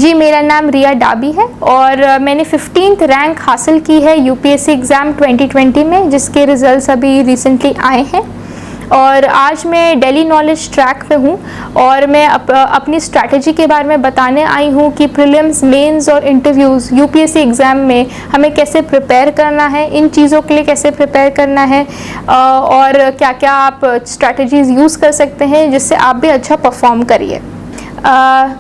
जी, मेरा नाम रिया डाबी है और मैंने 15th रैंक हासिल की है यूपीएससी एग्ज़ाम 2020 में, जिसके रिज़ल्ट्स अभी रिसेंटली आए हैं। और आज मैं दिल्ली नॉलेज ट्रैक पे हूँ और मैं अपनी स्ट्रैटेजी के बारे में बताने आई हूँ कि प्रीलिम्स, मेंस और इंटरव्यूज़ यूपीएससी एग्ज़ाम में हमें कैसे प्रिपेयर करना है, इन चीज़ों के लिए कैसे प्रिपेयर करना है और क्या क्या आप स्ट्रैटेजीज़ यूज़ कर सकते हैं जिससे आप भी अच्छा परफॉर्म करिए।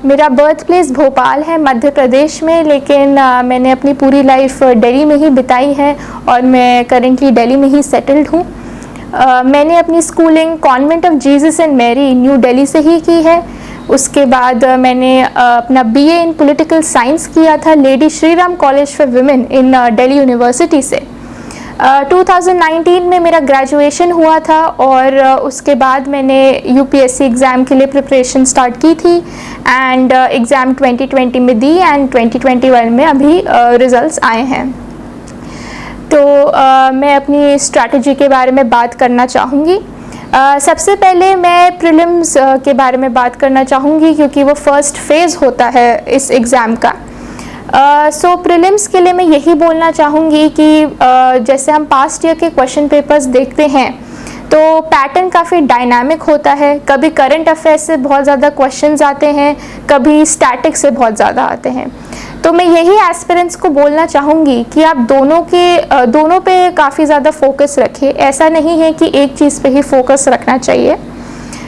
मेरा बर्थ प्लेस भोपाल है, मध्य प्रदेश में, लेकिन मैंने अपनी पूरी लाइफ दिल्ली में ही बिताई है और मैं करेंटली दिल्ली में ही सेटल्ड हूँ। मैंने अपनी schooling convent of Jesus and Mary new Delhi से ही की है। उसके बाद मैंने अपना बीए इन पॉलिटिकल साइंस किया था lady Shri Ram college for women in Delhi university से। 2019 में मेरा ग्रेजुएशन हुआ था और उसके बाद मैंने यूपीएससी एग्ज़ाम के लिए प्रिपरेशन स्टार्ट की थी एंड एग्ज़ाम 2020 में दी एंड 2021 में अभी रिज़ल्ट्स आए हैं। तो मैं अपनी स्ट्रैटेजी के बारे में बात करना चाहूँगी। सबसे पहले मैं प्रीलिम्स के बारे में बात करना चाहूँगी क्योंकि वो फर्स्ट फेज़ होता है इस एग्ज़ाम का। सो प्रीलिम्स के लिए मैं यही बोलना चाहूँगी कि जैसे हम पास्ट ईयर के क्वेश्चन पेपर्स देखते हैं तो पैटर्न काफ़ी डायनामिक होता है। कभी करंट अफेयर्स से बहुत ज़्यादा क्वेश्चंस आते हैं, कभी स्टैटिक से बहुत ज़्यादा आते हैं। तो मैं यही एस्पिरेंट्स को बोलना चाहूँगी कि आप दोनों पे काफ़ी ज़्यादा फोकस रखें। ऐसा नहीं है कि एक चीज़ पे ही फोकस रखना चाहिए।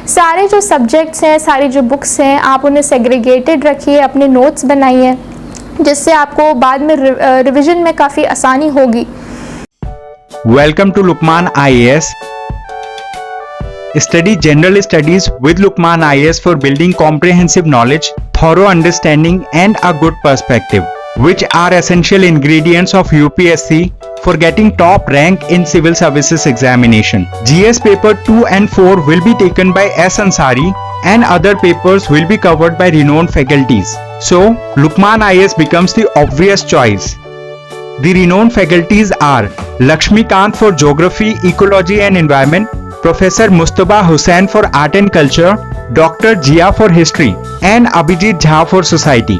सारे जो सब्जेक्ट्स हैं, सारी जो बुक्स हैं, आप उन्हें सेग्रीगेटेड रखिए, अपने नोट्स बनाइए, जिससे आपको बाद में रिवीजन में काफ़ी आसानी होगी। Welcome to Lukman IAS. Study general studies with Lukman IAS for building comprehensive knowledge, thorough understanding and a good perspective, which are essential ingredients of UPSC for getting top rank in civil services examination. GS paper 2 and 4 will be taken by S. Ansari and other papers will be covered by renowned faculties. So, Lukman IAS becomes the obvious choice. The renowned faculties are Lakshmikant for Geography, Ecology and Environment, Professor Mustafa Hussain for Art and Culture, Dr. Jia for History and Abhijit Jha for Society.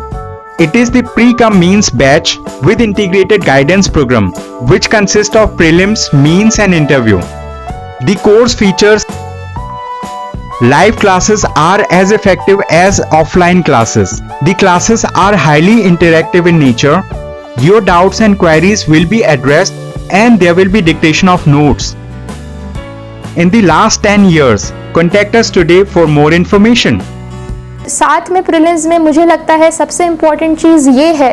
It is the pre-cum-means batch with integrated guidance program which consists of prelims, means and interview. The course features live classes are as effective as offline classes. The classes are highly interactive in nature. Your doubts and queries will be addressed and there will be dictation of notes. In the last 10 years, contact us today for more information. साथ में prelims में मुझे लगता है सबसे important चीज़ ये है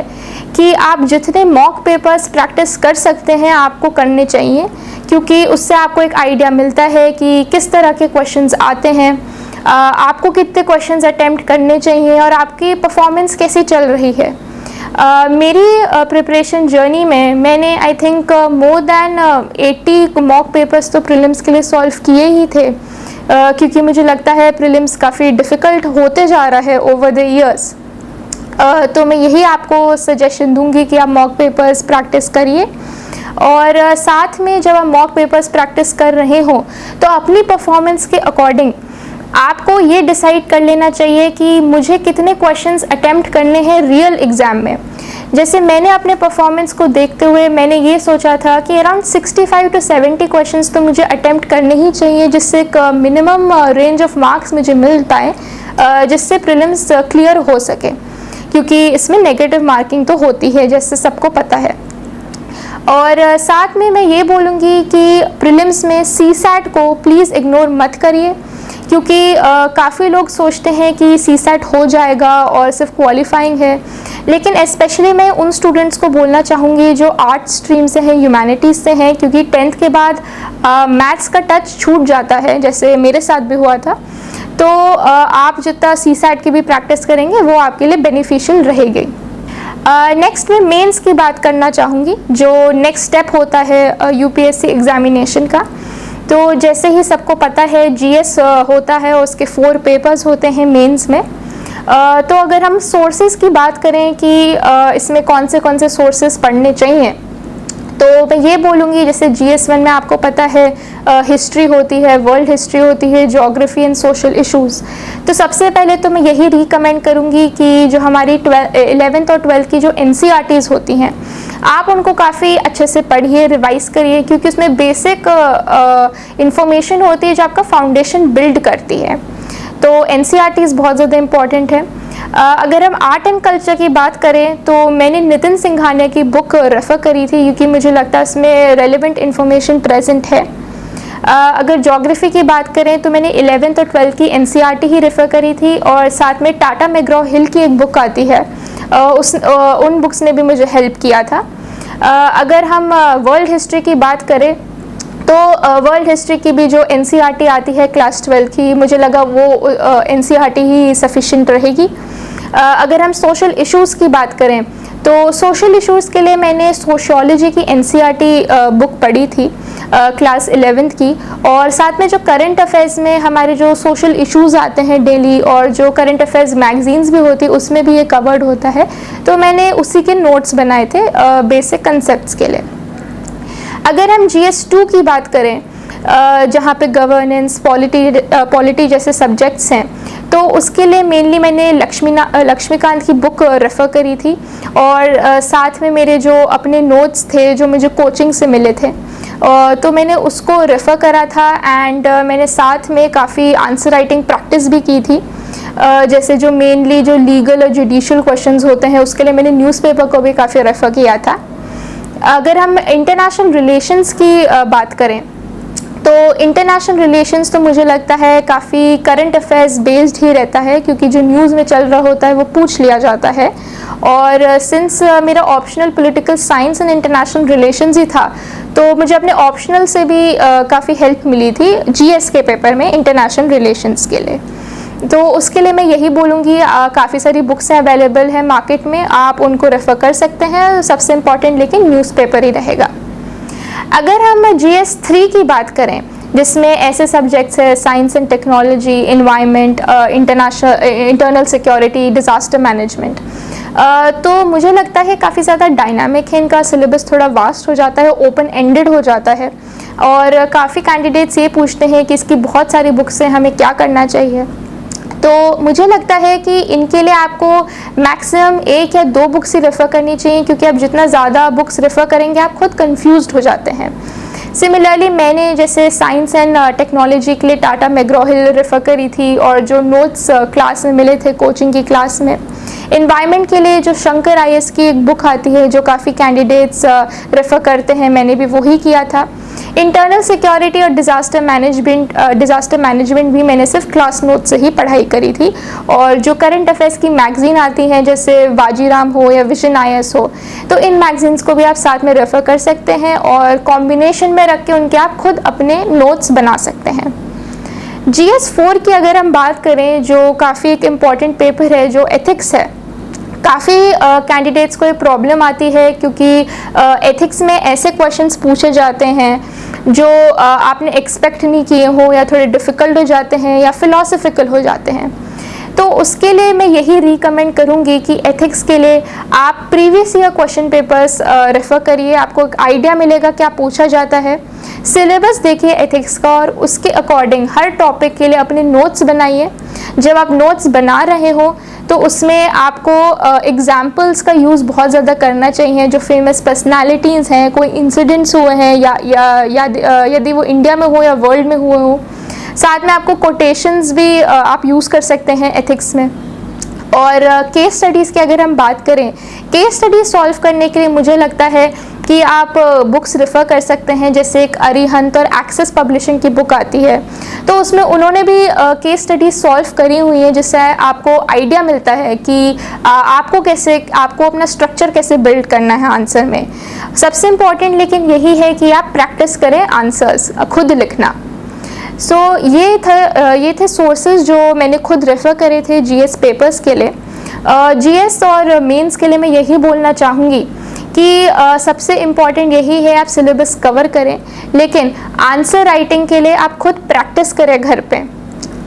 कि आप जितने मॉक पेपर्स प्रैक्टिस कर सकते हैं आपको करने चाहिए, क्योंकि उससे आपको एक आइडिया मिलता है कि किस तरह के क्वेश्चंस आते हैं, आपको कितने क्वेश्चंस अटेम्प्ट करने चाहिए और आपकी परफॉर्मेंस कैसी चल रही है। मेरी प्रिपरेशन जर्नी में मैंने I think more than 80 mock papers तो प्रीलिम्स के लिए सॉल्व किए ही थे, क्योंकि मुझे लगता है प्रीलिम्स काफ़ी डिफ़िकल्ट होते जा रहा है ओवर द ईयर्स। तो मैं यही आपको सजेशन दूंगी कि आप मॉक पेपर्स प्रैक्टिस करिए और साथ में जब आप मॉक पेपर्स प्रैक्टिस कर रहे हो तो अपनी परफॉर्मेंस के अकॉर्डिंग आपको ये डिसाइड कर लेना चाहिए कि मुझे कितने क्वेश्चंस अटेम्प्ट करने हैं रियल एग्ज़ाम में। जैसे मैंने अपने परफॉर्मेंस को देखते हुए मैंने ये सोचा था कि अराउंड 65 to 70 क्वेश्चंस तो मुझे अटेम्प्ट करने ही चाहिए, जिससे एक मिनिमम रेंज ऑफ मार्क्स मुझे मिल पाए, जिससे प्रीलिम्स क्लियर हो सके, क्योंकि इसमें नेगेटिव मार्किंग तो होती है जैसे सबको पता है। और साथ में मैं ये बोलूँगी कि प्रीलिम्स में CSAT को प्लीज़ इग्नोर मत करिए, क्योंकि काफ़ी लोग सोचते हैं कि CSAT हो जाएगा और सिर्फ क्वालिफाइंग है, लेकिन स्पेशली मैं उन स्टूडेंट्स को बोलना चाहूँगी जो आर्ट स्ट्रीम से हैं, ह्यूमैनिटीज़ से हैं, क्योंकि 10th के बाद मैथ्स का टच छूट जाता है, जैसे मेरे साथ भी हुआ था। तो आप जितना CSAT की भी प्रैक्टिस करेंगे वो आपके लिए बेनिफिशियल रहेगी। नेक्स्ट मैं मेंस की बात करना चाहूँगी, जो नेक्स्ट स्टेप होता है यूपीएससी एग्जामिनेशन का। तो जैसे ही सबको पता है GS होता है, उसके 4 पेपर्स होते हैं मेंस में। तो अगर हम सोर्सेज की बात करें कि इसमें कौन से सोर्सेज पढ़ने चाहिए, तो मैं ये बोलूँगी, जैसे GS1 में आपको पता है हिस्ट्री होती है, वर्ल्ड हिस्ट्री होती है, ज्योग्राफी एंड सोशल इश्यूज़। तो सबसे पहले तो मैं यही रिकमेंड करूँगी कि जो हमारी 11th और 12th की जो NCERTs होती हैं, आप उनको काफ़ी अच्छे से पढ़िए, रिवाइज करिए, क्योंकि उसमें बेसिक इंफॉर्मेशन होती है जो आपका फाउंडेशन बिल्ड करती है। तो NCERTs बहुत ज़्यादा इम्पॉर्टेंट है। अगर हम आर्ट एंड कल्चर की बात करें तो मैंने नितिन सिंघानिया की बुक रेफ़र करी थी, क्योंकि मुझे लगता है उसमें रेलेवेंट इन्फॉर्मेशन प्रेजेंट है। अगर ज्योग्राफी की बात करें तो मैंने 11th और 12th की NCERT ही रेफ़र करी थी, और साथ में टाटा मैग्रॉ हिल की एक बुक आती है, उन बुक्स ने भी मुझे हेल्प किया था। अगर हम वर्ल्ड हिस्ट्री की बात करें तो वर्ल्ड हिस्ट्री की भी जो NCERT आती है क्लास 12 की, मुझे लगा वो NCERT ही सफिशिएंट रहेगी। अगर हम सोशल इश्यूज़ की बात करें तो सोशल इश्यूज़ के लिए मैंने सोशियोलॉजी की NCERT बुक पढ़ी थी क्लास 11th की, और साथ में जो करंट अफेयर्स में हमारे जो सोशल इश्यूज़ आते हैं डेली, और जो करंट अफेयर्स मैगजीन्स भी होती है उसमें भी ये कवर्ड होता है, तो मैंने उसी के नोट्स बनाए थे बेसिक कंसेप्ट्स के लिए। अगर हम GS2 की बात करें, जहाँ पे गवर्नेंस, पॉलिटी जैसे सब्जेक्ट्स हैं, तो उसके लिए मेनली मैंने लक्ष्मीकांत की बुक रेफ़र करी थी, और साथ में मेरे जो अपने नोट्स थे जो मुझे कोचिंग से मिले थे, तो मैंने उसको रेफ़र करा था। एंड मैंने साथ में काफ़ी आंसर राइटिंग प्रैक्टिस भी की थी, जैसे जो मेनली जो लीगल और जुडिशियल क्वेश्चंस होते हैं उसके लिए मैंने न्यूज़पेपर को भी काफ़ी रेफ़र किया था। अगर हम इंटरनेशनल रिलेशंस की बात करें तो इंटरनेशनल रिलेशंस तो मुझे लगता है काफ़ी करंट अफेयर्स बेस्ड ही रहता है, क्योंकि जो न्यूज़ में चल रहा होता है वो पूछ लिया जाता है। और सिंस मेरा optional political science and international relations ही था, तो मुझे अपने ऑप्शनल से भी काफ़ी हेल्प मिली थी GS के पेपर में इंटरनेशनल रिलेशंस के लिए। तो उसके लिए मैं यही बोलूँगी, काफ़ी सारी बुक्स अवेलेबल हैं मार्केट में, आप उनको रेफ़र कर सकते हैं। सबसे इम्पॉर्टेंट लेकिन न्यूज़पेपर ही रहेगा। अगर हम GS3 की बात करें, जिसमें ऐसे सब्जेक्ट्स है science and technology, environment, internal security, disaster management, तो मुझे लगता है काफ़ी ज़्यादा डायनामिक है, इनका सिलेबस थोड़ा वास्ट हो जाता है, ओपन एंडेड हो जाता है, और काफ़ी कैंडिडेट्स ये पूछते हैं कि इसकी बहुत सारी बुक्स हैं, हमें क्या करना चाहिए। तो मुझे लगता है कि इनके लिए आपको मैक्सिमम 1 या 2 बुक्स ही रेफ़र करनी चाहिए, क्योंकि आप जितना ज़्यादा बुक्स रेफ़र करेंगे आप खुद कंफ्यूज्ड हो जाते हैं। सिमिलरली मैंने जैसे साइंस एंड टेक्नोलॉजी के लिए टाटा मैग्रॉ हिल रेफ़र करी थी, और जो नोट्स क्लास में मिले थे कोचिंग की क्लास में। इन्वायरमेंट के लिए जो शंकर IAS की एक बुक आती है जो काफ़ी कैंडिडेट्स रेफ़र करते हैं, मैंने भी वही किया था। इंटरनल सिक्योरिटी और डिज़ास्टर मैनेजमेंट भी मैंने सिर्फ क्लास नोट से ही पढ़ाई करी थी, और जो करंट अफेयर्स की मैगज़ीन आती हैं जैसे बाजीराम हो या विजन IAS हो, तो इन मैगज़ीन्स को भी आप साथ में रेफ़र कर सकते हैं, और कॉम्बिनेशन में रख के उनके आप खुद अपने नोट्स बना सकते हैं। GS4 की अगर हम बात करें, जो काफ़ी एक इम्पॉर्टेंट पेपर है, जो एथिक्स है, काफ़ी कैंडिडेट्स को ये प्रॉब्लम आती है, क्योंकि एथिक्स में ऐसे क्वेश्चंस पूछे जाते हैं जो आपने एक्सपेक्ट नहीं किए हो, या थोड़े डिफ़िकल्ट हो जाते हैं, या फिलोसफिकल हो जाते हैं। तो उसके लिए मैं यही रिकमेंड करूँगी कि एथिक्स के लिए आप previous year question papers refer करिए, आपको एक आइडिया मिलेगा क्या पूछा जाता है। सिलेबस देखिए एथिक्स का, और उसके अकॉर्डिंग हर टॉपिक के लिए अपने नोट्स बनाइए। जब आप नोट्स बना रहे हो तो उसमें आपको एग्जाम्पल्स का यूज़ बहुत ज़्यादा करना चाहिए, जो फेमस पर्सनालिटीज़ हैं, कोई इंसिडेंट्स हुए हैं, या यदि वो इंडिया में हो या वर्ल्ड में हुए हो। साथ में आपको कोटेशंस भी आप यूज़ कर सकते हैं एथिक्स में। और केस स्टडीज़ की अगर हम बात करें, केस स्टडीज सॉल्व करने के लिए मुझे लगता है कि आप बुक्स रेफ़र कर सकते हैं, जैसे एक अरिहंत और एक्सेस पब्लिशिंग की बुक आती है, तो उसमें उन्होंने भी केस स्टडीज सॉल्व करी हुई हैं, जिससे आपको आइडिया मिलता है कि आपको अपना स्ट्रक्चर कैसे बिल्ड करना है आंसर में। सबसे इम्पॉर्टेंट लेकिन यही है कि आप प्रैक्टिस करें आंसर्स खुद लिखना। सो ये थे सोर्सेज जो मैंने खुद रेफ़र करे थे GS पेपर्स के लिए। GS और मेंस के लिए मैं यही बोलना चाहूँगी कि सबसे इम्पॉर्टेंट यही है आप सिलेबस कवर करें, लेकिन आंसर राइटिंग के लिए आप खुद प्रैक्टिस करें घर पे।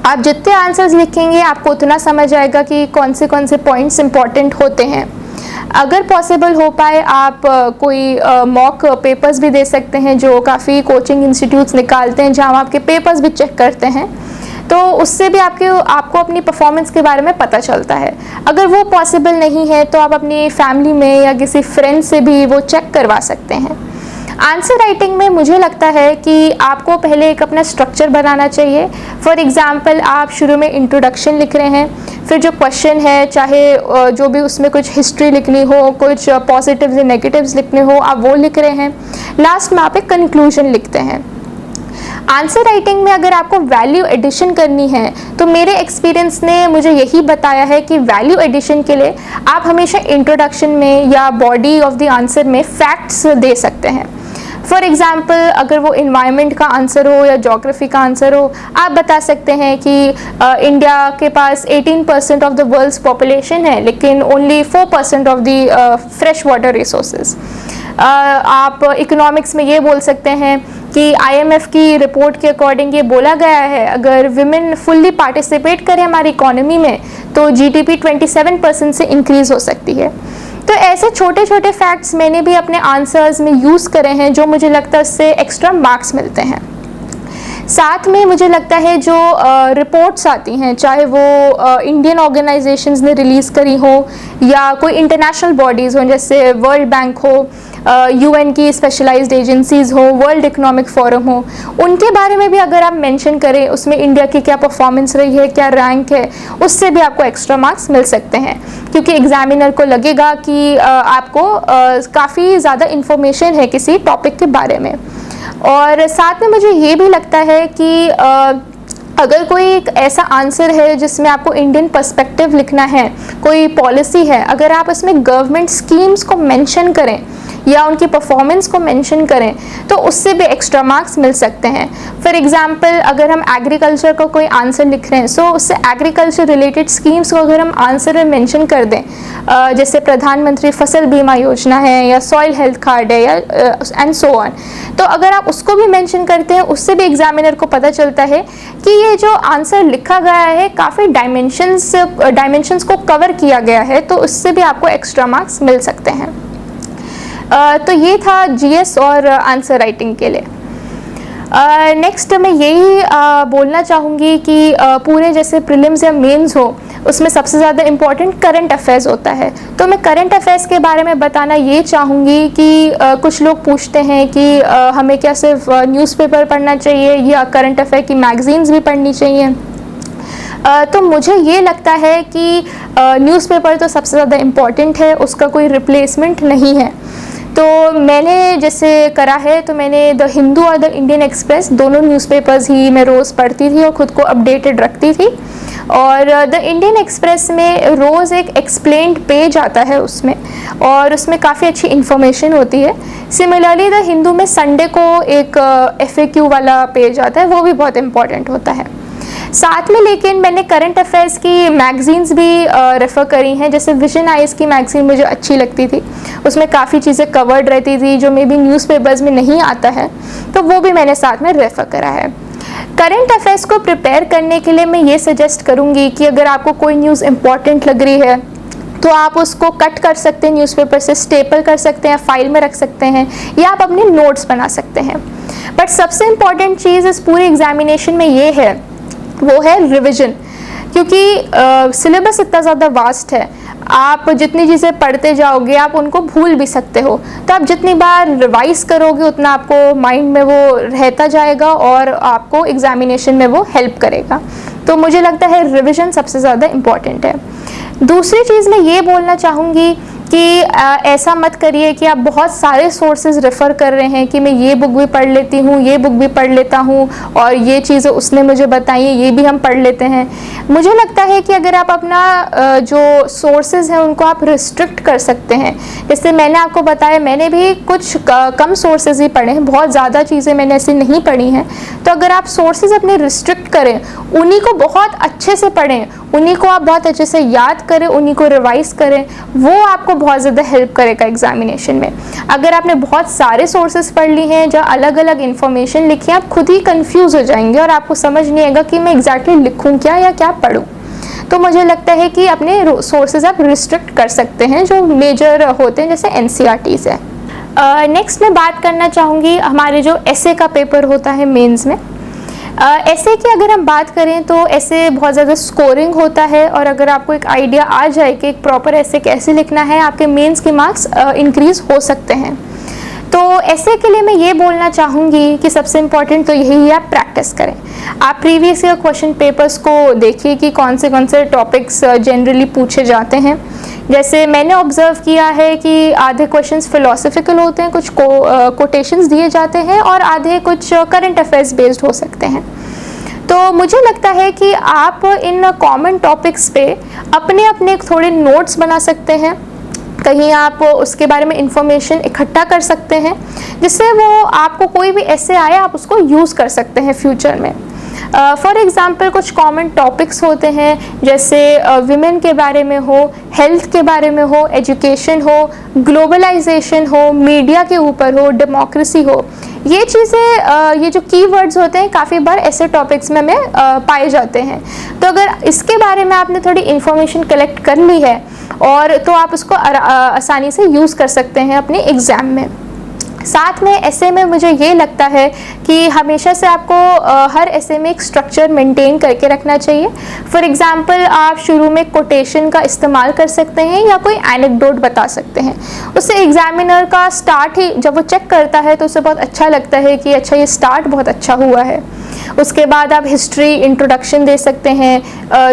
आप जितने आंसर्स लिखेंगे आपको उतना समझ आएगा कि कौन से पॉइंट्स इम्पॉर्टेंट होते हैं। अगर पॉसिबल हो पाए आप कोई मॉक पेपर्स भी दे सकते हैं, जो काफ़ी कोचिंग इंस्टीट्यूट्स निकालते हैं जहाँ आपके पेपर्स भी चेक करते हैं, तो उससे भी आपको अपनी परफॉर्मेंस के बारे में पता चलता है। अगर वो पॉसिबल नहीं है तो आप अपनी फैमिली में या किसी फ्रेंड से भी वो चेक करवा सकते हैं। आंसर राइटिंग में मुझे लगता है कि आपको पहले एक अपना स्ट्रक्चर बनाना चाहिए। फॉर एग्जांपल आप शुरू में इंट्रोडक्शन लिख रहे हैं, फिर जो क्वेश्चन है चाहे जो भी उसमें कुछ हिस्ट्री लिखनी हो, कुछ पॉजिटिव्स या नेगेटिव्स लिखने हो, आप वो लिख रहे हैं। लास्ट में आप एक कंक्लूजन लिखते हैं। आंसर राइटिंग में अगर आपको वैल्यू एडिशन करनी है तो मेरे एक्सपीरियंस ने मुझे यही बताया है कि वैल्यू एडिशन के लिए आप हमेशा इंट्रोडक्शन में या बॉडी ऑफ द आंसर में फैक्ट्स दे सकते हैं। फॉर एग्जाम्पल अगर वो इन्वायरमेंट का आंसर हो या जोग्राफी का आंसर हो, आप बता सकते हैं कि इंडिया के पास 18% ऑफ द वर्ल्ड्स पॉपुलेशन है लेकिन only 4% of the fresh water resources. आप इकोनॉमिक्स में ये बोल सकते हैं कि IMF की रिपोर्ट के अकॉर्डिंग ये बोला गया है अगर विमेन फुल्ली पार्टिसिपेट करें हमारी इकोनॉमी में तो GDP 27% से इंक्रीज हो सकती है। तो ऐसे छोटे छोटे फैक्ट्स मैंने भी अपने आंसर्स में यूज़ करे हैं जो मुझे लगता है उससे एक्स्ट्रा मार्क्स मिलते हैं। साथ में मुझे लगता है जो रिपोर्ट्स आती हैं, चाहे वो इंडियन ऑर्गेनाइजेशंस ने रिलीज़ करी हो या कोई इंटरनेशनल बॉडीज़ हो जैसे वर्ल्ड बैंक हो, UN की स्पेशलाइज्ड एजेंसीज़ हो, वर्ल्ड इकोनॉमिक फोरम हो, उनके बारे में भी अगर आप मेंशन करें उसमें इंडिया की क्या परफॉर्मेंस रही है, क्या रैंक है, उससे भी आपको एक्स्ट्रा मार्क्स मिल सकते हैं क्योंकि एग्जामिनर को लगेगा कि आपको काफ़ी ज़्यादा इन्फॉर्मेशन है किसी टॉपिक के बारे में। और साथ में मुझे ये भी लगता है कि अगर कोई एक ऐसा आंसर है जिसमें आपको इंडियन पर्सपेक्टिव लिखना है, कोई पॉलिसी है, अगर आप इसमें गवर्नमेंट स्कीम्स को मेंशन करें या उनकी परफॉर्मेंस को मेंशन करें तो उससे भी एक्स्ट्रा मार्क्स मिल सकते हैं। फॉर एग्जांपल अगर हम एग्रीकल्चर का कोई आंसर लिख रहे हैं सो उससे एग्रीकल्चर रिलेटेड स्कीम्स को अगर हम आंसर में मेंशन कर दें, जैसे प्रधानमंत्री फसल बीमा योजना है या सॉइल हेल्थ कार्ड है या एंड सो ऑन, तो अगर आप उसको भी मेंशन करते हैं उससे भी एग्जामिनर को पता चलता है कि ये जो आंसर लिखा गया है काफ़ी डायमेंशंस को कवर किया गया है, तो उससे भी आपको एक्स्ट्रा मार्क्स मिल सकते हैं। तो ये था GS और आंसर राइटिंग के लिए। नेक्स्ट मैं यही बोलना चाहूँगी कि पूरे जैसे प्रीलिम्स या मेंस हो उसमें सबसे ज़्यादा इम्पॉर्टेंट करंट अफेयर्स होता है। तो मैं करंट अफेयर्स के बारे में बताना ये चाहूँगी कि कुछ लोग पूछते हैं कि हमें क्या सिर्फ न्यूज़पेपर पढ़ना चाहिए या करंट अफेयर की मैगजीन्स भी पढ़नी चाहिए। तो मुझे ये लगता है कि न्यूज़पेपर तो सबसे ज़्यादा इम्पॉर्टेंट है, उसका कोई रिप्लेसमेंट नहीं है। तो मैंने जैसे करा है तो मैंने द हिंदू और द इंडियन एक्सप्रेस दोनों न्यूज़पेपर्स ही मैं रोज़ पढ़ती थी और ख़ुद को अपडेटेड रखती थी। और द इंडियन एक्सप्रेस में रोज़ एक एक्सप्लेन्ड पेज आता है उसमें, और उसमें काफ़ी अच्छी इन्फॉर्मेशन होती है। सिमिलरली द हिंदू में संडे को एक FAQ वाला पेज आता है, वो भी बहुत इम्पॉर्टेंट होता है। साथ में लेकिन मैंने करंट अफेयर्स की मैगजीन्स भी रेफ़र करी हैं, जैसे विजन आइज़ की मैगज़ीन मुझे अच्छी लगती थी, उसमें काफ़ी चीज़ें कवर्ड रहती थी जो मे बी न्यूज़पेपर्स में नहीं आता है, तो वो भी मैंने साथ में रेफ़र करा है। करंट अफेयर्स को प्रिपेयर करने के लिए मैं ये सजेस्ट करूँगी कि अगर आपको कोई न्यूज़ इम्पॉर्टेंट लग रही है तो आप उसको कट कर सकते हैं, न्यूज़पेपर से स्टेपल कर सकते हैं, फाइल में रख सकते हैं या आप अपने नोट्स बना सकते हैं। बट सबसे इम्पॉर्टेंट चीज़ इस पूरी एग्जामिनेशन में ये है, वो है रिवीजन, क्योंकि सिलेबस इतना ज़्यादा वास्ट है, आप जितनी चीज़ें पढ़ते जाओगे आप उनको भूल भी सकते हो, तो आप जितनी बार रिवाइज करोगे उतना आपको माइंड में वो रहता जाएगा और आपको एग्जामिनेशन में वो हेल्प करेगा। तो मुझे लगता है रिवीजन सबसे ज़्यादा इम्पॉर्टेंट है। दूसरी चीज़ मैं ये बोलना चाहूँगी कि ऐसा मत करिए कि आप बहुत सारे सोर्सेज रेफ़र कर रहे हैं कि मैं ये बुक भी पढ़ लेती हूँ, ये बुक भी पढ़ लेता हूँ और ये चीज़ें उसने मुझे बताई है, ये भी हम पढ़ लेते हैं। मुझे लगता है कि अगर आप अपना जो सोर्सेज हैं उनको आप रिस्ट्रिक्ट कर सकते हैं। जैसे मैंने आपको बताया, मैंने भी कुछ कम सोर्सेज ही पढ़े हैं, बहुत ज़्यादा चीज़ें मैंने ऐसी नहीं पढ़ी हैं। तो अगर आप सोर्सेज अपने रिस्ट्रिक्ट करें, उन्हीं को बहुत अच्छे से पढ़ें, उन्हीं को आप बहुत अच्छे से याद करें, उन्हीं को रिवाइज करें, वो आपको बहुत ज़्यादा हेल्प करेगा एग्जामिनेशन में। अगर आपने बहुत सारे सोर्सेज पढ़ ली हैं जहाँ अलग अलग इन्फॉर्मेशन लिखी है, आप खुद ही कंफ्यूज हो जाएंगे और आपको समझ नहीं आएगा कि मैं एग्जैक्टली लिखूँ क्या या क्या पढ़ूँ। तो मुझे लगता है कि अपने सोर्सेज आप रिस्ट्रिक्ट कर सकते हैं जो मेजर होते हैं, जैसे NCERTs है। नेक्स्ट मैं बात करना चाहूँगी हमारे जो ऐसे का पेपर होता है मेंस में। ऐसे की अगर हम बात करें तो ऐसे बहुत ज़्यादा स्कोरिंग होता है, और अगर आपको एक आइडिया आ जाए कि एक प्रॉपर ऐसे कैसे लिखना है, आपके मेंस के मार्क्स इंक्रीज़ हो सकते हैं। तो ऐसे के लिए मैं ये बोलना चाहूँगी कि सबसे इम्पॉर्टेंट तो यही है, आप प्रैक्टिस करें। आप प्रीवियस ईयर क्वेश्चन पेपर्स को देखिए कि कौन से टॉपिक्स जनरली पूछे जाते हैं। जैसे मैंने ऑब्ज़र्व किया है कि आधे क्वेश्चंस फिलोसफिकल होते हैं, कुछ कोटेशंस दिए जाते हैं, और आधे कुछ करंट अफेयर्स बेस्ड हो सकते हैं। तो मुझे लगता है कि आप इन कॉमन टॉपिक्स पे अपने अपने थोड़े नोट्स बना सकते हैं, कहीं आप उसके बारे में इंफॉर्मेशन इकट्ठा कर सकते हैं, जिससे वो आपको कोई भी ऐसे आए आप उसको यूज़ कर सकते हैं फ्यूचर में। फॉर एग्ज़ाम्पल कुछ कॉमन टॉपिक्स होते हैं, जैसे विमेन के बारे में हो, हेल्थ के बारे में हो, एजुकेशन हो, ग्लोबलाइजेशन हो, मीडिया के ऊपर हो, डेमोक्रेसी हो। ये चीज़ें, ये जो कीवर्ड्स होते हैं काफ़ी बार ऐसे टॉपिक्स में पाए जाते हैं। तो अगर इसके बारे में आपने थोड़ी इन्फॉर्मेशन कलेक्ट कर ली है, और तो आप उसको आसानी से यूज़ कर सकते हैं अपने एग्ज़ाम में। साथ में ऐसे में मुझे ये लगता है कि हमेशा से आपको हर ऐसे में एक स्ट्रक्चर मेंटेन करके रखना चाहिए। फॉर एग्ज़ाम्पल आप शुरू में कोटेशन का इस्तेमाल कर सकते हैं या कोई एनेक्डोट बता सकते हैं। उससे एग्जामिनर का स्टार्ट ही जब वो चेक करता है तो उसे बहुत अच्छा लगता है कि अच्छा ये स्टार्ट बहुत अच्छा हुआ है। उसके बाद आप हिस्ट्री इंट्रोडक्शन दे सकते हैं,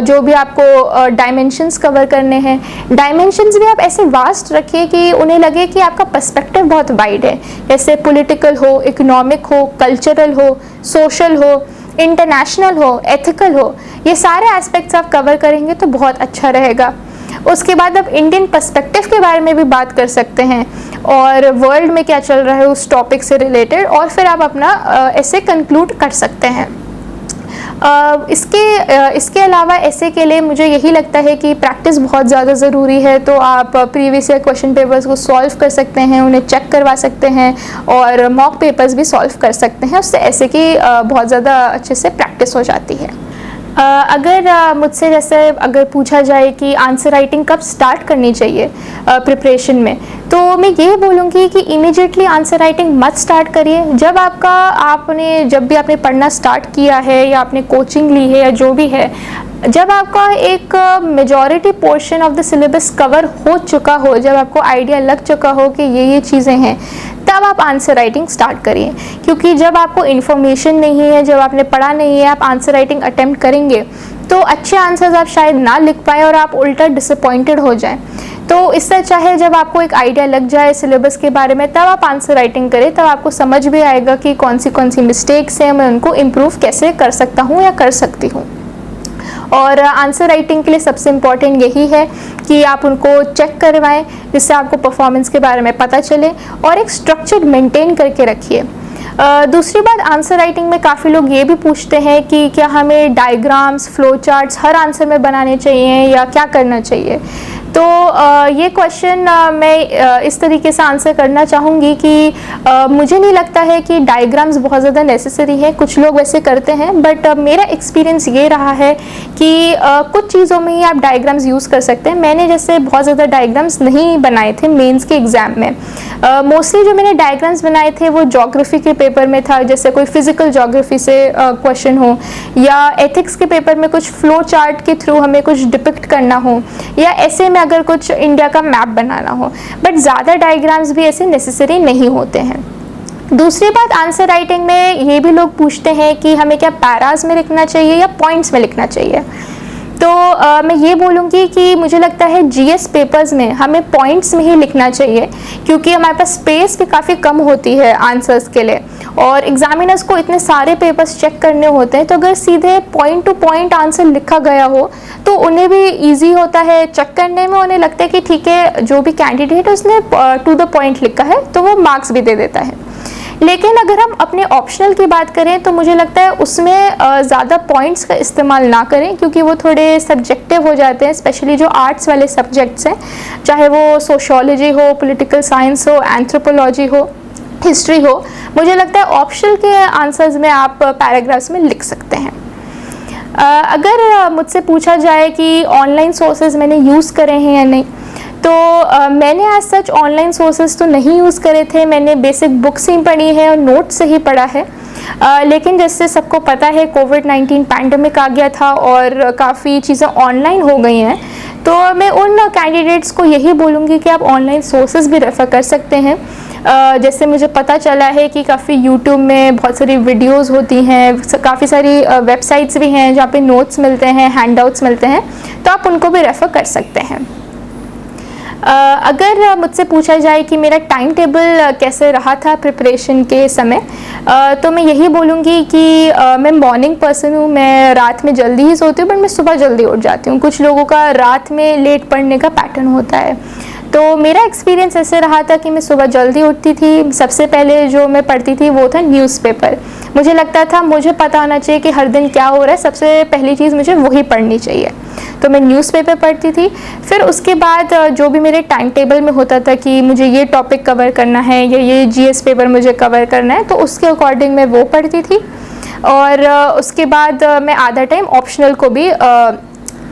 जो भी आपको डायमेंशंस कवर करने हैं। डायमेंशंस भी आप ऐसे वास्ट रखिए कि उन्हें लगे कि आपका पर्सपेक्टिव बहुत वाइड है, जैसे पॉलिटिकल हो, इकोनॉमिक हो, कल्चरल हो, सोशल हो, इंटरनेशनल हो, एथिकल हो। ये सारे एस्पेक्ट्स आप कवर करेंगे तो बहुत अच्छा रहेगा। उसके बाद आप इंडियन पर्सपेक्टिव के बारे में भी बात कर सकते हैं, और वर्ल्ड में क्या चल रहा है उस टॉपिक से रिलेटेड, और फिर आप अपना ऐसे कंक्लूड कर सकते हैं। इसके अलावा ऐसे के लिए मुझे यही लगता है कि प्रैक्टिस बहुत ज़्यादा ज़रूरी है। तो आप प्रीवियस ईयर क्वेश्चन पेपर्स को सॉल्व कर सकते हैं, उन्हें चेक करवा सकते हैं, और मॉक पेपर्स भी सॉल्व कर सकते हैं। उससे ऐसे की बहुत ज़्यादा अच्छे से प्रैक्टिस हो जाती है। अगर मुझसे जैसे अगर पूछा जाए कि आंसर राइटिंग कब स्टार्ट करनी चाहिए प्रिपरेशन में, तो मैं ये बोलूँगी कि इमीडिएटली आंसर राइटिंग मत स्टार्ट करिए। जब भी आपने पढ़ना स्टार्ट किया है, या आपने कोचिंग ली है, या जो भी है, जब आपका एक majority portion of the syllabus cover हो चुका हो, जब आपको आइडिया लग चुका हो कि ये चीज़ें हैं, तब आप आंसर राइटिंग स्टार्ट करिए। क्योंकि जब आपको इन्फॉर्मेशन नहीं है, जब आपने पढ़ा नहीं है, आप आंसर राइटिंग अटेम्प्ट करेंगे तो अच्छे आंसर्स आप शायद ना लिख पाएँ और आप उल्टा डिसअपॉइंटेड हो जाएं। तो इससे अच्छा है जब आपको एक आइडिया लग जाए सिलेबस के बारे में, तब आप आंसर राइटिंग करें। तब आपको समझ भी आएगा कि कौन सी मिस्टेक्स हैं, मैं उनको इम्प्रूव कैसे कर सकता हूँ या कर सकती हूँ। और आंसर राइटिंग के लिए सबसे इम्पॉर्टेंट यही है कि आप उनको चेक करवाएं, जिससे आपको परफॉर्मेंस के बारे में पता चले, और एक स्ट्रक्चर मेंटेन करके रखिए। दूसरी बात, आंसर राइटिंग में काफ़ी लोग ये भी पूछते हैं कि क्या हमें डायग्राम्स, फ्लो चार्ट्स हर आंसर में बनाने चाहिए या क्या करना चाहिए। तो ये क्वेश्चन मैं इस तरीके से आंसर करना चाहूँगी कि मुझे नहीं लगता है कि डायग्राम्स बहुत ज़्यादा नेसेसरी है। कुछ लोग वैसे करते हैं, बट मेरा एक्सपीरियंस ये रहा है कि कुछ चीज़ों में ही आप डायग्राम्स यूज़ कर सकते हैं। मैंने जैसे बहुत ज़्यादा डायग्राम्स नहीं बनाए थे मेंस के एग्ज़ाम में। मोस्टली जो मैंने डायग्राम्स बनाए थे वो ज्योग्राफी के पेपर में था, जैसे कोई फिजिकल ज्योग्राफी से क्वेश्चन हो, या एथिक्स के पेपर में कुछ फ्लो चार्ट के थ्रू हमें कुछ डिपिक्ट करना हो, या ऐसे में अगर कुछ इंडिया का मैप बनाना हो। बट ज़्यादा डायग्राम्स भी ऐसे नेसेसरी नहीं होते हैं। दूसरी बात, आंसर राइटिंग में ये भी लोग पूछते हैं कि हमें क्या पैराज में लिखना चाहिए या पॉइंट्स में लिखना चाहिए। तो मैं ये बोलूँगी कि मुझे लगता है जीएस पेपर्स में हमें पॉइंट्स में ही लिखना चाहिए, क्योंकि हमारे पास स्पेस भी काफ़ी कम होती है आंसर्स के लिए, और एग्जामिनर्स को इतने सारे पेपर्स चेक करने होते हैं। तो अगर सीधे पॉइंट टू पॉइंट आंसर लिखा गया हो तो उन्हें भी ईजी होता है चेक करने में। उन्हें लगता है कि ठीक है, जो भी कैंडिडेट है उसने टू द पॉइंट लिखा है, तो वो मार्क्स भी दे देता है। लेकिन अगर हम अपने ऑप्शनल की बात करें तो मुझे लगता है उसमें ज़्यादा पॉइंट्स का इस्तेमाल ना करें, क्योंकि वो थोड़े सब्जेक्टिव हो जाते हैं, स्पेशली जो आर्ट्स वाले सब्जेक्ट्स हैं, चाहे वो सोशियोलॉजी हो, पॉलिटिकल साइंस हो, एंथ्रोपोलॉजी हो, हिस्ट्री हो। मुझे लगता है ऑप्शनल के आंसर्स में आप पैराग्राफ्स में लिख सकते हैं। अगर मुझसे पूछा जाए कि ऑनलाइन सोर्सेज मैंने यूज़ करे हैं या नहीं, तो मैंने आज सच ऑनलाइन सोर्सेज तो नहीं यूज़ करे थे। मैंने बेसिक बुक्स ही पढ़ी है और नोट्स से ही पढ़ा है। लेकिन जैसे सबको पता है कोविड-19 पैंडमिक आ गया था और काफ़ी चीज़ें ऑनलाइन हो गई हैं, तो मैं उन कैंडिडेट्स को यही बोलूँगी कि आप ऑनलाइन सोर्सेज भी रेफ़र कर सकते हैं। जैसे मुझे पता चला है कि काफ़ी यूट्यूब में बहुत सारी वीडियोस होती हैं, काफ़ी सारी वेबसाइट्स भी हैं जहाँ पे नोट्स मिलते हैं, हैंडआउट्स मिलते हैं, तो आप उनको भी रेफ़र कर सकते हैं। अगर मुझसे पूछा जाए कि मेरा टाइम टेबल कैसे रहा था प्रिपरेशन के समय, तो मैं यही बोलूँगी कि मैं मॉर्निंग पर्सन हूँ। मैं रात में जल्दी ही सोती हूँ, बट मैं सुबह जल्दी उठ जाती हूँ। कुछ लोगों का रात में लेट पढ़ने का पैटर्न होता है, तो मेरा एक्सपीरियंस ऐसे रहा था कि मैं सुबह जल्दी उठती थी। सबसे पहले जो मैं पढ़ती थी वो था न्यूज़पेपर। मुझे लगता था मुझे पता होना चाहिए कि हर दिन क्या हो रहा है, सबसे पहली चीज़ मुझे वही पढ़नी चाहिए, तो मैं न्यूज़पेपर पढ़ती थी। फिर उसके बाद जो भी मेरे टाइम टेबल में होता था कि मुझे ये टॉपिक कवर करना है या ये जीएस पेपर मुझे कवर करना है, तो उसके अकॉर्डिंग मैं वो पढ़ती थी। और उसके बाद मैं आधा टाइम ऑप्शनल को भी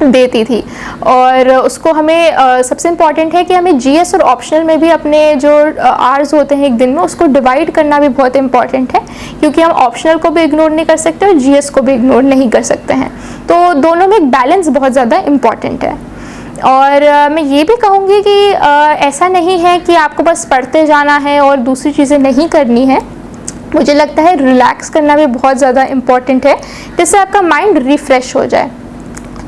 देती थी। और उसको हमें सबसे इम्पॉर्टेंट है कि हमें जीएस और ऑप्शनल में भी अपने जो आवर्स होते हैं एक दिन में, उसको डिवाइड करना भी बहुत इम्पॉर्टेंट है, क्योंकि हम ऑप्शनल को भी इग्नोर नहीं कर सकते और जीएस को भी इग्नोर नहीं कर सकते हैं। तो दोनों में एक बैलेंस बहुत ज़्यादा इम्पॉर्टेंट है। और मैं ये भी कहूँगी कि ऐसा नहीं है कि आपको बस पढ़ते जाना है और दूसरी चीज़ें नहीं करनी है। मुझे लगता है रिलैक्स करना भी बहुत ज़्यादा इम्पॉर्टेंट है, जिससे आपका माइंड रिफ़्रेश हो जाए।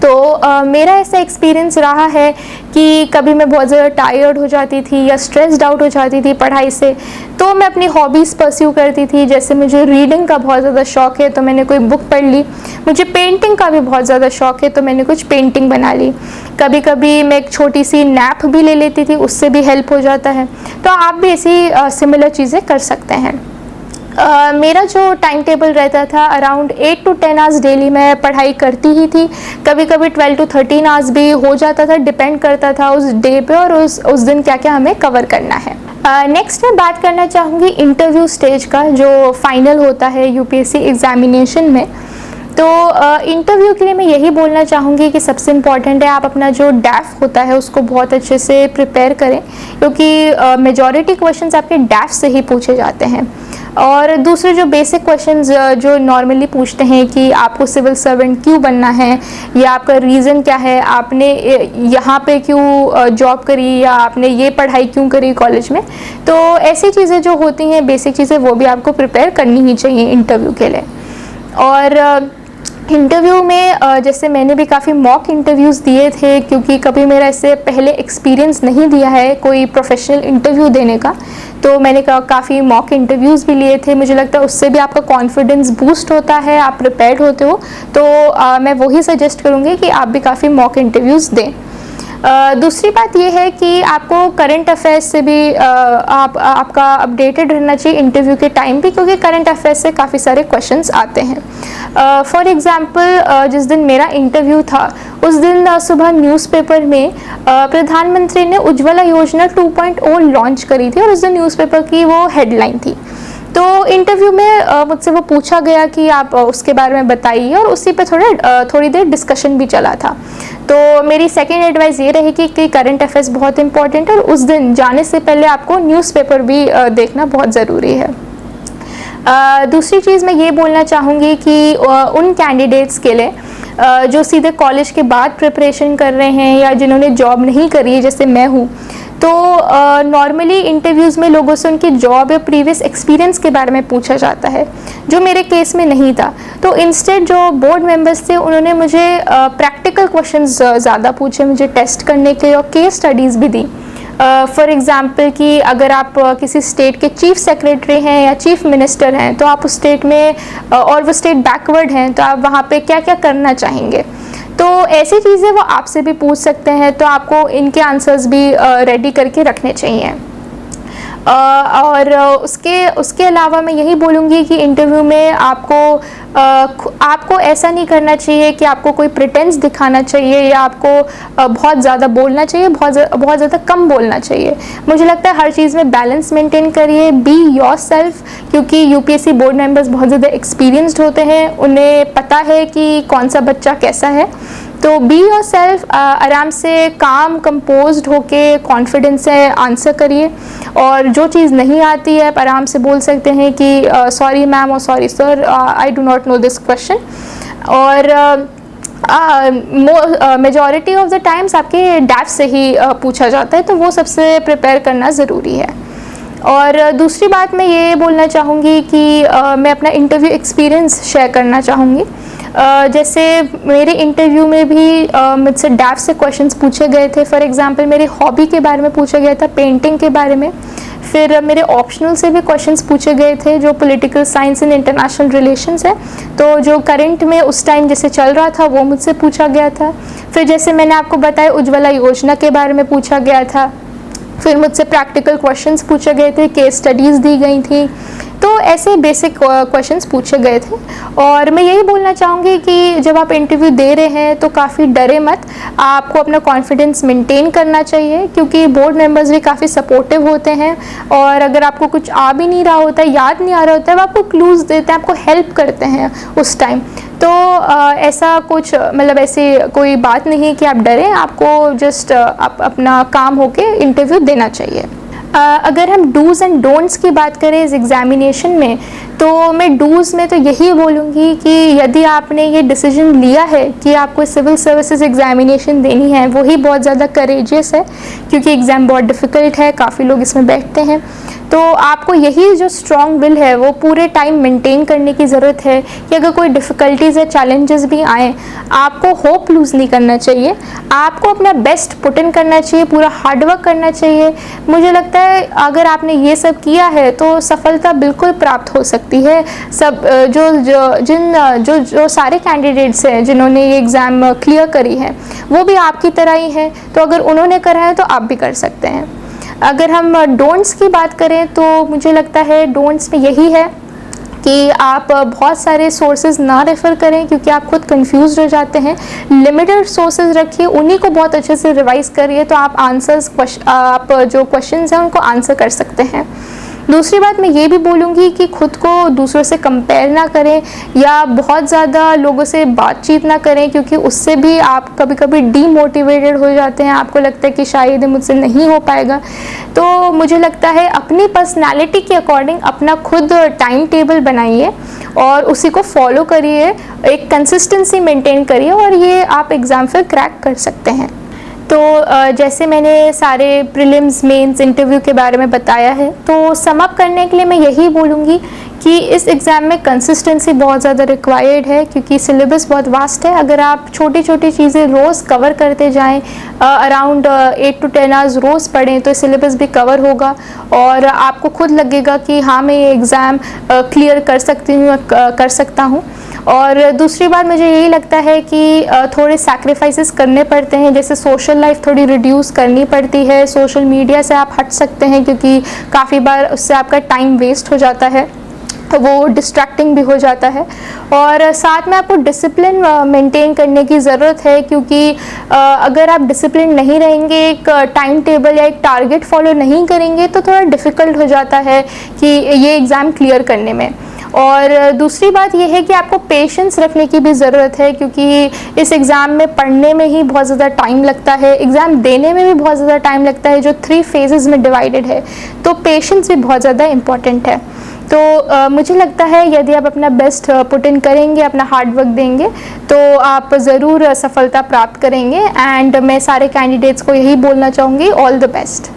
तो मेरा ऐसा एक्सपीरियंस रहा है कि कभी मैं बहुत ज़्यादा टायर्ड हो जाती थी या स्ट्रेस्ड आउट हो जाती थी पढ़ाई से, तो मैं अपनी हॉबीज़ परस्यू करती थी। जैसे मुझे रीडिंग का बहुत ज़्यादा शौक़ है, तो मैंने कोई बुक पढ़ ली। मुझे पेंटिंग का भी बहुत ज़्यादा शौक़ है, तो मैंने कुछ पेंटिंग बना ली। कभी कभी मैं एक छोटी सी नैप भी ले लेती थी, उससे भी हेल्प हो जाता है। तो आप भी ऐसी सिमिलर चीज़ें कर सकते हैं। मेरा जो टाइम टेबल रहता था, अराउंड 8 to 10 आवर्स डेली मैं पढ़ाई करती ही थी। कभी कभी 12 to 13 आवर्स भी हो जाता था, डिपेंड करता था उस डे पे और उस दिन क्या क्या हमें कवर करना है। नेक्स्ट मैं बात करना चाहूँगी इंटरव्यू स्टेज का, जो फाइनल होता है यूपीएससी एग्जामिनेशन में। तो इंटरव्यू के लिए मैं यही बोलना चाहूँगी कि सबसे इम्पॉर्टेंट है आप अपना जो डैफ होता है उसको बहुत अच्छे से प्रिपेयर करें, क्योंकि मेजॉरिटी क्वेश्चंस आपके डैफ से ही पूछे जाते हैं। और दूसरे जो बेसिक क्वेश्चंस जो नॉर्मली पूछते हैं कि आपको सिविल सर्वेंट क्यों बनना है, या आपका रीज़न क्या है, आपने यहाँ पे क्यों जॉब करी, या आपने ये पढ़ाई क्यों करी कॉलेज में, तो ऐसी चीज़ें जो होती हैं बेसिक चीज़ें, वो भी आपको प्रिपेयर करनी ही चाहिए इंटरव्यू के लिए। और इंटरव्यू में जैसे मैंने भी काफ़ी मॉक इंटरव्यूज़ दिए थे, क्योंकि कभी मेरा इससे पहले एक्सपीरियंस नहीं दिया है कोई प्रोफेशनल इंटरव्यू देने का, तो मैंने काफ़ी मॉक इंटरव्यूज़ भी लिए थे। मुझे लगता है उससे भी आपका कॉन्फिडेंस बूस्ट होता है, आप प्रिपेयर्ड होते हो। तो मैं वही सजेस्ट करूँगी कि आप भी काफ़ी मॉक इंटरव्यूज़ दें। दूसरी बात यह है कि आपको करंट अफेयर्स से भी आपका अपडेटेड रहना चाहिए इंटरव्यू के टाइम भी, क्योंकि करंट अफेयर्स से काफ़ी सारे क्वेश्चंस आते हैं। फॉर एग्जांपल जिस दिन मेरा इंटरव्यू था उस दिन सुबह न्यूज़पेपर में प्रधानमंत्री ने उज्ज्वला योजना 2.0 लॉन्च करी थी, और उस दिन न्यूज़पेपर की वो हेडलाइन थी। तो इंटरव्यू में मुझसे वो पूछा गया कि आप उसके बारे में बताइए, और उसी पे थोड़ी देर डिस्कशन भी चला था। तो मेरी सेकेंड एडवाइस ये रहेगी कि करंट अफेयर्स बहुत इंपॉर्टेंट है, और उस दिन जाने से पहले आपको न्यूज़पेपर भी देखना बहुत ज़रूरी है। दूसरी चीज़ मैं ये बोलना चाहूँगी कि उन कैंडिडेट्स के लिए जो सीधे कॉलेज के बाद प्रिपरेशन कर रहे हैं या जिन्होंने जॉब नहीं करी है, जैसे मैं हूँ, तो नॉर्मली इंटरव्यूज़ में लोगों से उनकी जॉब या प्रीवियस एक्सपीरियंस के बारे में पूछा जाता है, जो मेरे केस में नहीं था। तो इंस्टेड जो बोर्ड मेंबर्स थे उन्होंने मुझे प्रैक्टिकल क्वेश्चंस ज़्यादा पूछे, मुझे टेस्ट करने के, और केस स्टडीज़ भी दी। फॉर एग्ज़ाम्पल कि अगर आप किसी स्टेट के चीफ सेक्रेटरी हैं या चीफ मिनिस्टर हैं, तो आप उस स्टेट में और वो स्टेट बैकवर्ड हैं, तो आप वहाँ पे क्या क्या करना चाहेंगे। तो ऐसी चीज़ें वो आपसे भी पूछ सकते हैं, तो आपको इनके आंसर्स भी रेडी करके रखने चाहिए। और उसके अलावा मैं यही बोलूँगी कि इंटरव्यू में आपको ऐसा नहीं करना चाहिए कि आपको कोई प्रिटेंस दिखाना चाहिए या आपको बहुत ज़्यादा बोलना चाहिए, बहुत ज़्यादा कम बोलना चाहिए। मुझे लगता है हर चीज़ में बैलेंस मेंटेन करिए, बी योरसेल्फ, क्योंकि यूपीएससी बोर्ड मेंबर्स बहुत ज़्यादा एक्सपीरियंस्ड होते हैं, उन्हें पता है कि कौन सा बच्चा कैसा है। तो बी योरसेल्फ, आराम से काम कंपोज्ड होके कॉन्फिडेंस से आंसर करिए, और जो चीज़ नहीं आती है आप आराम से बोल सकते हैं कि सॉरी मैम और sorry sir, I do not know this question. और मेजॉरिटी ऑफ द टाइम्स आपके डैफ से ही पूछा जाता है, तो वो सबसे प्रिपेयर करना ज़रूरी है। और दूसरी बात मैं ये बोलना चाहूँगी कि मैं अपना इंटरव्यू एक्सपीरियंस शेयर करना चाहूँगी। जैसे मेरे इंटरव्यू में भी मुझसे डैफ से क्वेश्चंस पूछे गए थे। फॉर एग्जांपल मेरे हॉबी के बारे में पूछा गया था, पेंटिंग के बारे में। फिर मेरे ऑप्शनल से भी क्वेश्चंस पूछे गए थे जो political science and international relations है, तो जो करंट में उस टाइम जैसे चल रहा था वो मुझसे पूछा गया था। फिर जैसे मैंने आपको बताया उज्ज्वला योजना के बारे में पूछा गया था। फिर मुझसे प्रैक्टिकल क्वेश्चंस पूछे गए थे, केस स्टडीज़ दी गई थी। तो ऐसे बेसिक क्वेश्चंस पूछे गए थे। और मैं यही बोलना चाहूँगी कि जब आप इंटरव्यू दे रहे हैं तो काफ़ी डरे मत, आपको अपना कॉन्फिडेंस मेंटेन करना चाहिए, क्योंकि बोर्ड मेंबर्स भी काफ़ी सपोर्टिव होते हैं। और अगर आपको कुछ आ भी नहीं रहा होता है, याद नहीं आ रहा होता है, वो आपको क्लूज़ देते हैं, आपको हेल्प करते हैं उस टाइम। तो ऐसा कुछ मतलब ऐसी कोई बात नहीं कि आप डरें, आपको जस्ट अपना काम होके इंटरव्यू देना चाहिए। अगर हम डूज़ एंड डोंट्स की बात करें इस एग्ज़ामिनेशन में, तो मैं डूज़ में तो यही बोलूँगी कि यदि आपने ये डिसीजन लिया है कि आपको सिविल सर्विसेज एग्ज़ामिनेशन देनी है, वही बहुत ज़्यादा करेजियस है, क्योंकि एग्ज़ाम बहुत डिफ़िकल्ट है, काफ़ी लोग इसमें बैठते हैं। तो आपको यही जो स्ट्रॉन्ग विल है वो पूरे टाइम मेंटेन करने की ज़रूरत है कि अगर कोई डिफ़िकल्टीज़ या चैलेंजेस भी आएँ, आपको होप लूज़ नहीं करना चाहिए, आपको अपना बेस्ट पुट इन करना चाहिए, पूरा हार्डवर्क करना चाहिए। मुझे लगता है अगर आपने ये सब किया है तो सफलता बिल्कुल प्राप्त हो सकती है। सब जो सारे कैंडिडेट्स हैं जिन्होंने ये एग्ज़ाम क्लियर करी है, वो भी आपकी तरह ही हैं, तो अगर उन्होंने करा है तो आप भी कर सकते हैं। अगर हम डोंट्स की बात करें तो मुझे लगता है डोंट्स में यही है कि आप बहुत सारे सोर्सेज ना रेफ़र करें, क्योंकि आप खुद कंफ्यूज हो जाते हैं। लिमिटेड सोर्सेज रखिए, उन्हीं को बहुत अच्छे से रिवाइज करिए, तो आप आप जो क्वेश्चंस हैं उनको आंसर कर सकते हैं। दूसरी बात मैं ये भी बोलूँगी कि खुद को दूसरों से कंपेयर ना करें या बहुत ज़्यादा लोगों से बातचीत ना करें, क्योंकि उससे भी आप कभी कभी डीमोटिवेटेड हो जाते हैं, आपको लगता है कि शायद मुझसे नहीं हो पाएगा। तो मुझे लगता है अपनी पर्सनालिटी के अकॉर्डिंग अपना खुद टाइम टेबल बनाइए और उसी को फॉलो करिए, एक कंसिस्टेंसी मेंटेन करिए, और ये आप एग्ज़ाम फिर क्रैक कर सकते हैं। तो जैसे मैंने सारे प्रीलिम्स, मेंस, इंटरव्यू के बारे में बताया है, तो सम अप करने के लिए मैं यही बोलूँगी कि इस एग्ज़ाम में कंसिस्टेंसी बहुत ज़्यादा रिक्वायर्ड है, क्योंकि सिलेबस बहुत वास्ट है। अगर आप छोटी छोटी चीज़ें रोज़ कवर करते जाएं, अराउंड 8 to 10 आवर्स रोज़ पढ़ें, तो सिलेबस भी कवर होगा और आपको खुद लगेगा कि हाँ मैं ये एग्ज़ाम क्लियर कर सकता हूँ। और दूसरी बात मुझे यही लगता है कि थोड़े सैक्रिफाइसेस करने पड़ते हैं, जैसे सोशल लाइफ थोड़ी रिड्यूस करनी पड़ती है, सोशल मीडिया से आप हट सकते हैं, क्योंकि काफ़ी बार उससे आपका टाइम वेस्ट हो जाता है, तो वो डिस्ट्रैक्टिंग भी हो जाता है। और साथ में आपको डिसिप्लिन मेंटेन करने की ज़रूरत है, क्योंकि अगर आप डिसिप्लिन नहीं रहेंगे, एक टाइम टेबल या एक टारगेट फॉलो नहीं करेंगे, तो थोड़ा डिफ़िकल्ट हो जाता है कि ये एग्ज़ाम क्लियर करने में। और दूसरी बात यह है कि आपको पेशेंस रखने की भी ज़रूरत है, क्योंकि इस एग्ज़ाम में पढ़ने में ही बहुत ज़्यादा टाइम लगता है, एग्ज़ाम देने में भी बहुत ज़्यादा टाइम लगता है, जो 3 फेजेस में डिवाइडेड है, तो पेशेंस भी बहुत ज़्यादा इम्पॉर्टेंट है। तो मुझे लगता है यदि आप अपना बेस्ट पुट इन करेंगे, अपना हार्ड वर्क देंगे, तो आप ज़रूर सफलता प्राप्त करेंगे। एंड मैं सारे कैंडिडेट्स को यही बोलना चाहूँगी, ऑल द बेस्ट।